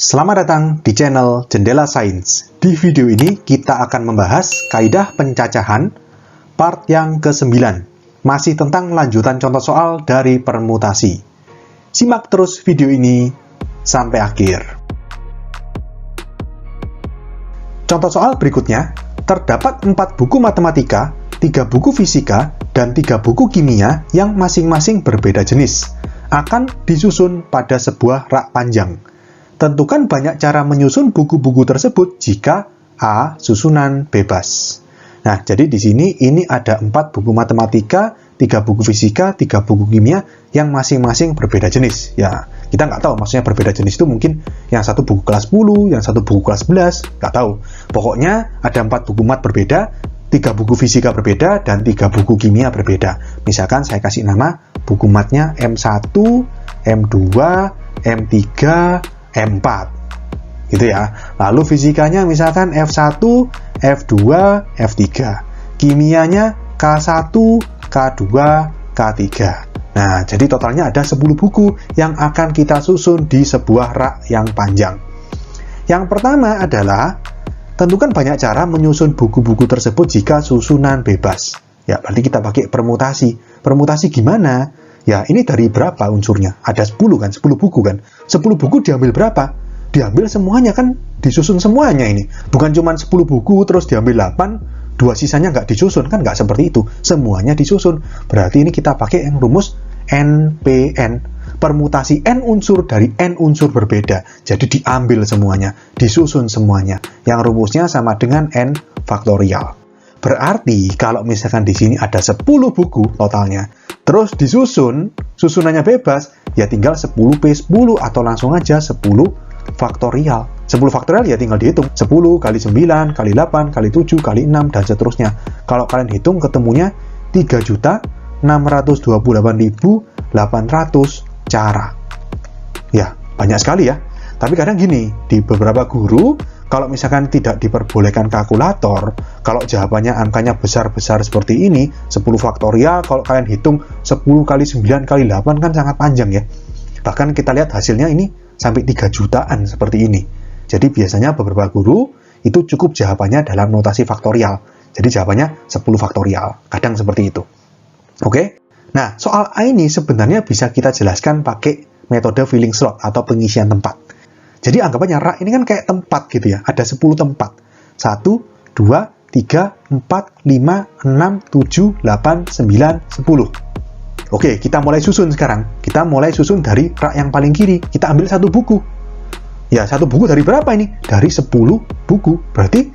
Selamat datang di channel Jendela Sains. Di video ini kita akan membahas kaidah pencacahan part yang ke-9. Masih tentang lanjutan contoh soal dari permutasi. Simak terus video ini sampai akhir. Contoh soal berikutnya, terdapat 4 buku matematika, 3 buku fisika, dan 3 buku kimia yang masing-masing berbeda jenis. Akan disusun pada sebuah rak panjang. Tentukan banyak cara menyusun buku-buku tersebut jika A. Susunan bebas. Nah, jadi di sini ini ada 4 buku matematika, 3 buku fisika, 3 buku kimia yang masing-masing berbeda jenis. Ya, kita nggak tahu maksudnya berbeda jenis itu mungkin yang satu buku kelas 10, yang satu buku kelas 11, nggak tahu. Pokoknya ada 4 buku mat berbeda, 3 buku fisika berbeda, dan 3 buku kimia berbeda. Misalkan saya kasih nama buku matnya M1, M2, M3, M4 gitu ya. Lalu fisikanya misalkan F1, F2, F3. Kimianya K1, K2, K3. Nah, jadi totalnya ada 10 buku yang akan kita susun di sebuah rak yang panjang. Yang pertama adalah tentukan banyak cara menyusun buku-buku tersebut jika susunan bebas. Ya, berarti kita pakai permutasi. Permutasi gimana? Ya, ini dari berapa unsurnya? Ada 10 kan? 10 buku kan? 10 buku diambil berapa? Diambil semuanya kan? Disusun semuanya ini. Bukan cuma 10 buku terus diambil 8, 2 sisanya nggak disusun. Kan nggak seperti itu. Semuanya disusun. Berarti ini kita pakai yang rumus NPN. Permutasi N unsur dari N unsur berbeda. Jadi diambil semuanya. Disusun semuanya. Yang rumusnya sama dengan N faktorial. Berarti kalau misalkan di sini ada 10 buku totalnya, terus disusun, susunannya bebas, ya tinggal 10p10 atau langsung aja 10 faktorial. 10 faktorial ya tinggal dihitung. 10 kali 9, kali 8, kali 7, kali 6, dan seterusnya. Kalau kalian hitung ketemunya 3.628.800 cara. Ya, banyak sekali ya. Tapi kadang gini, di beberapa guru, kalau misalkan tidak diperbolehkan kalkulator, kalau jawabannya angkanya besar-besar seperti ini, 10 faktorial, kalau kalian hitung 10 kali 9 kali 8 kan sangat panjang ya. Bahkan kita lihat hasilnya ini sampai 3 jutaan seperti ini. Jadi biasanya beberapa guru itu cukup jawabannya dalam notasi faktorial. Jadi jawabannya 10 faktorial. Kadang seperti itu. Oke? Nah, soal A ini sebenarnya bisa kita jelaskan pakai metode filling slot atau pengisian tempat. Jadi anggapannya rak ini kan kayak tempat gitu ya. Ada 10 tempat. 1, 2, 3, 4, 5, 6, 7, 8, 9, 10. Oke, kita mulai susun sekarang. Kita mulai susun dari rak yang paling kiri. Kita ambil 1 buku. Ya, 1 buku dari berapa ini? Dari 10 buku. Berarti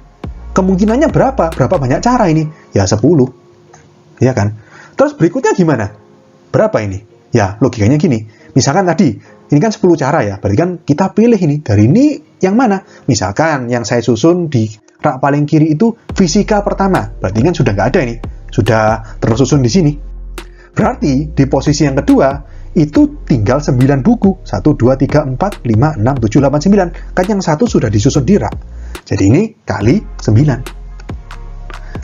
kemungkinannya berapa? Berapa banyak cara ini? Ya, 10. Ya kan? Terus berikutnya gimana? Berapa ini? Ya, logikanya gini. Misalkan tadi, ini kan 10 cara ya, berarti kan kita pilih ini, dari ini yang mana? Misalkan yang saya susun di rak paling kiri itu fisika pertama, berarti kan sudah nggak ada ini, sudah tersusun di sini. Berarti di posisi yang kedua, itu tinggal 9 buku, 1, 2, 3, 4, 5, 6, 7, 8, 9. Kan yang satu sudah disusun di rak. Jadi ini kali 9.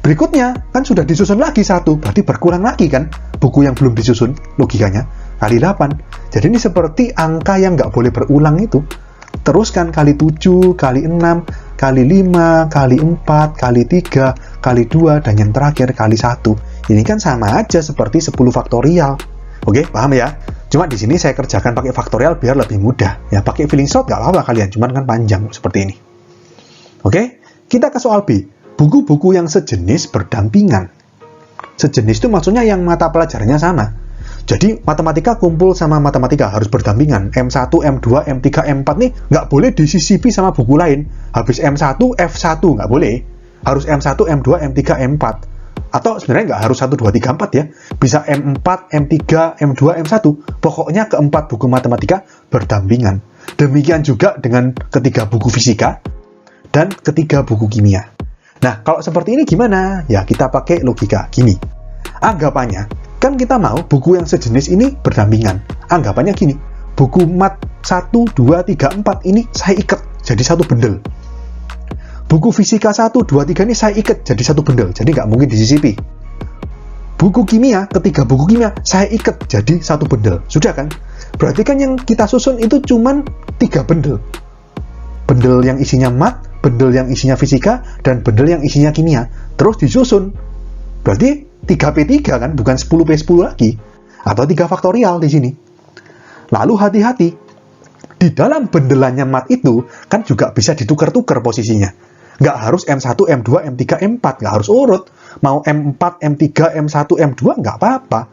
Berikutnya, kan sudah disusun lagi 1, berarti berkurang lagi kan buku yang belum disusun, logikanya. Kali 8. Jadi ini seperti angka yang nggak boleh berulang itu. Teruskan kali 7, kali 6, kali 5, kali 4, kali 3, kali 2, dan yang terakhir kali 1. Ini kan sama aja seperti 10 faktorial. Oke, paham ya? Cuma di sini saya kerjakan pakai faktorial biar lebih mudah. Ya, pakai filling slot nggak apa-apa kalian, cuman kan panjang seperti ini. Oke, kita ke soal B. Buku-buku yang sejenis berdampingan. Sejenis itu maksudnya yang mata pelajarannya sama. Jadi matematika kumpul sama matematika harus berdampingan. M1, M2, M3, M4 nih nggak boleh disisipi sama buku lain. Habis M1, F1 nggak boleh. Harus M1, M2, M3, M4. Atau sebenarnya nggak harus 1, 2, 3, 4 ya. Bisa M4, M3, M2, M1. Pokoknya keempat buku matematika berdampingan. Demikian juga dengan ketiga buku fisika dan ketiga buku kimia. Nah, kalau seperti ini gimana? Ya, kita pakai logika gini. Anggapannya, kan kita mau buku yang sejenis ini berdampingan. Anggapannya gini, buku mat 1, 2, 3, 4 ini saya ikat jadi satu bendel. Buku fisika 1, 2, 3 ini saya ikat jadi satu bendel, jadi nggak mungkin disisipi. Buku kimia, ketiga buku kimia, saya ikat jadi satu bendel. Sudah kan? Berarti kan yang kita susun itu cuman 3 bendel. bundle yang isinya mat, bundle yang isinya fisika, dan bundle yang isinya kimia. Terus disusun. Berarti 3P3 kan, bukan 10P10 lagi. Atau 3 faktorial di sini. Lalu hati-hati. Di dalam bendelannya mat itu, kan juga bisa ditukar-tukar posisinya. Nggak harus M1, M2, M3, M4. Nggak harus urut. Mau M4, M3, M1, M2, nggak apa-apa.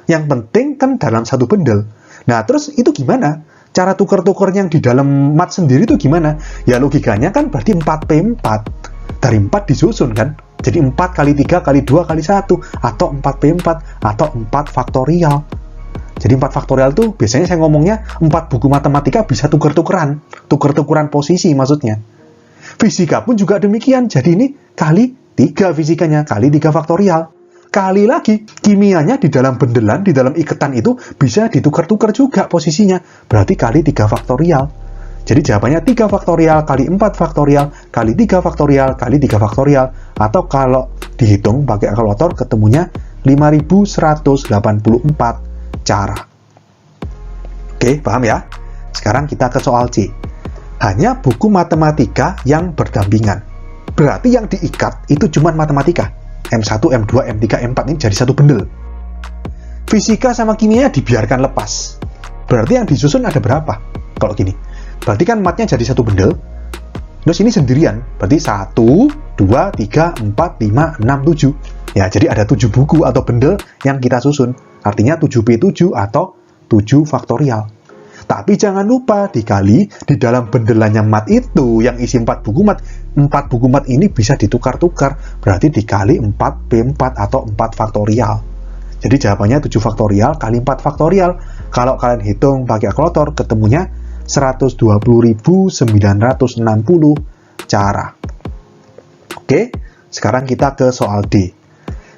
Yang penting kan dalam satu bundle. Nah, terus itu gimana? Cara tukar-tukar yang di dalam mat sendiri itu gimana? Ya logikanya kan berarti 4P4. Dari 4 disusun kan? Jadi 4 kali 3 kali 2 kali 1. Atau 4P4 atau 4 faktorial. Jadi 4 faktorial tuh biasanya saya ngomongnya 4 buku matematika bisa tuker-tukeran. Tuker-tukeran posisi maksudnya. Fisika pun juga demikian. Jadi ini kali 3 fisikanya, kali 3 faktorial. Kali lagi, kimianya di dalam bendelan, di dalam iketan itu bisa ditukar-tukar juga posisinya. Berarti kali 3 faktorial. Jadi jawabannya 3 faktorial kali 4 faktorial kali 3 faktorial kali 3 faktorial. Atau kalau dihitung pakai kalkulator ketemunya 5184 cara. Oke, paham ya? Sekarang kita ke soal C. Hanya buku matematika yang berdampingan. Berarti yang diikat itu cuma matematika. M1, M2, M3, M4 ini jadi satu bundle. Fisika sama kimia dibiarkan lepas. Berarti yang disusun ada berapa? Kalau gini. Berarti kan matnya jadi satu bundle. Terus ini sendirian. Berarti 1, 2, 3, 4, 5, 6, 7. Ya, jadi ada 7 buku atau bundle yang kita susun. Artinya 7P7 atau 7 faktorial. Tapi jangan lupa dikali di dalam bendelannya mat itu yang isi 4 buku mat. 4 buku mat ini bisa ditukar-tukar. Berarti dikali 4P4 atau 4 faktorial. Jadi jawabannya 7 faktorial kali 4 faktorial. Kalau kalian hitung pakai kalkulator ketemunya 120.960 cara. Oke, sekarang kita ke soal D.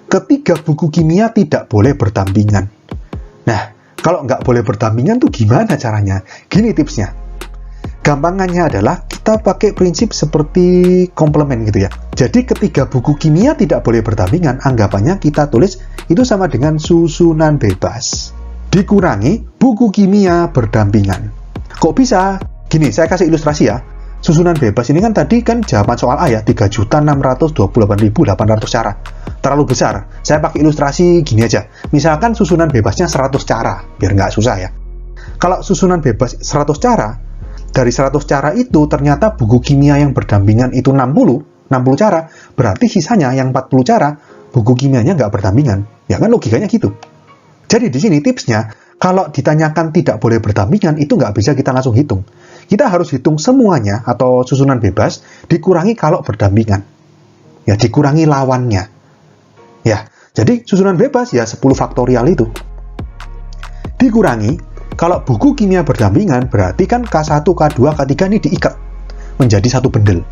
Ketiga buku kimia tidak boleh berdampingan. Nah, kalau nggak boleh berdampingan tuh gimana caranya? Gini tipsnya. Gampangannya adalah kita pakai prinsip seperti komplement gitu ya. Jadi ketiga buku kimia tidak boleh berdampingan, anggapannya kita tulis itu sama dengan susunan bebas. Dikurangi buku kimia berdampingan. Kok bisa? Gini, saya kasih ilustrasi ya. Susunan bebas ini kan tadi kan jawaban soal A ya, 3.628.800 cara. Terlalu besar. Saya pakai ilustrasi gini aja. Misalkan susunan bebasnya 100 cara, biar nggak susah ya. Kalau susunan bebas 100 cara, dari 100 cara itu ternyata buku kimia yang berdampingan itu 60 cara, berarti sisanya yang 40 cara, buku kimianya nggak berdampingan. Ya kan logikanya gitu. Jadi di sini tipsnya, kalau ditanyakan tidak boleh berdampingan, itu nggak bisa kita langsung hitung. Kita harus hitung semuanya atau susunan bebas dikurangi kalau berdampingan. Ya, dikurangi lawannya. Ya, jadi susunan bebas ya 10 faktorial itu. Dikurangi, kalau buku kimia berdampingan, berarti kan K1, K2, K3 ini diikat menjadi satu bundle.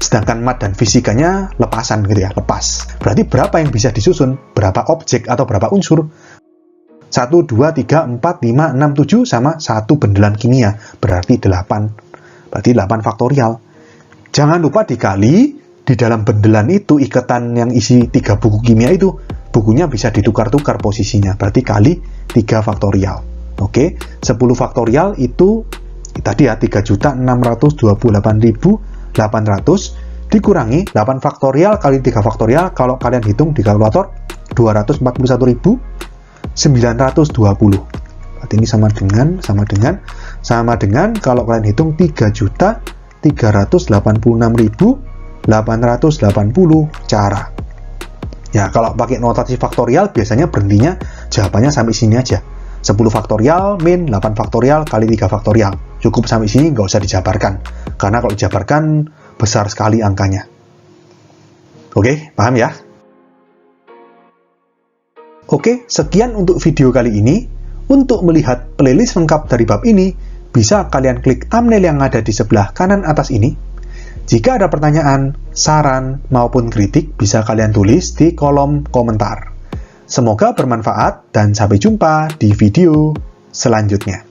Sedangkan mat dan fisikanya lepasan gitu ya, lepas. Berarti berapa yang bisa disusun? Berapa objek atau berapa unsur? 1, 2, 3, 4, 5, 6, 7 sama satu bendelan kimia. Berarti 8. Berarti 8 faktorial. Jangan lupa dikali di dalam bendelan itu, ikatan yang isi 3 buku kimia itu, bukunya bisa ditukar-tukar posisinya. Berarti kali 3 faktorial. Oke, 10 faktorial itu tadi ya 3.628.800 dikurangi 8 faktorial kali 3 faktorial. Kalau kalian hitung di kalkulator 241.920. Berarti ini sama dengan kalau kalian hitung 3.386.880 cara. Ya, kalau pakai notasi faktorial biasanya berhentinya jawabannya sampai sini aja. 10 faktorial min 8 faktorial kali 3 faktorial. Cukup sampai sini, nggak usah dijabarkan. Karena kalau dijabarkan besar sekali angkanya. Oke, paham ya? Oke, sekian untuk video kali ini. Untuk melihat playlist lengkap dari bab ini, bisa kalian klik thumbnail yang ada di sebelah kanan atas ini. Jika ada pertanyaan, saran, maupun kritik, bisa kalian tulis di kolom komentar. Semoga bermanfaat dan sampai jumpa di video selanjutnya.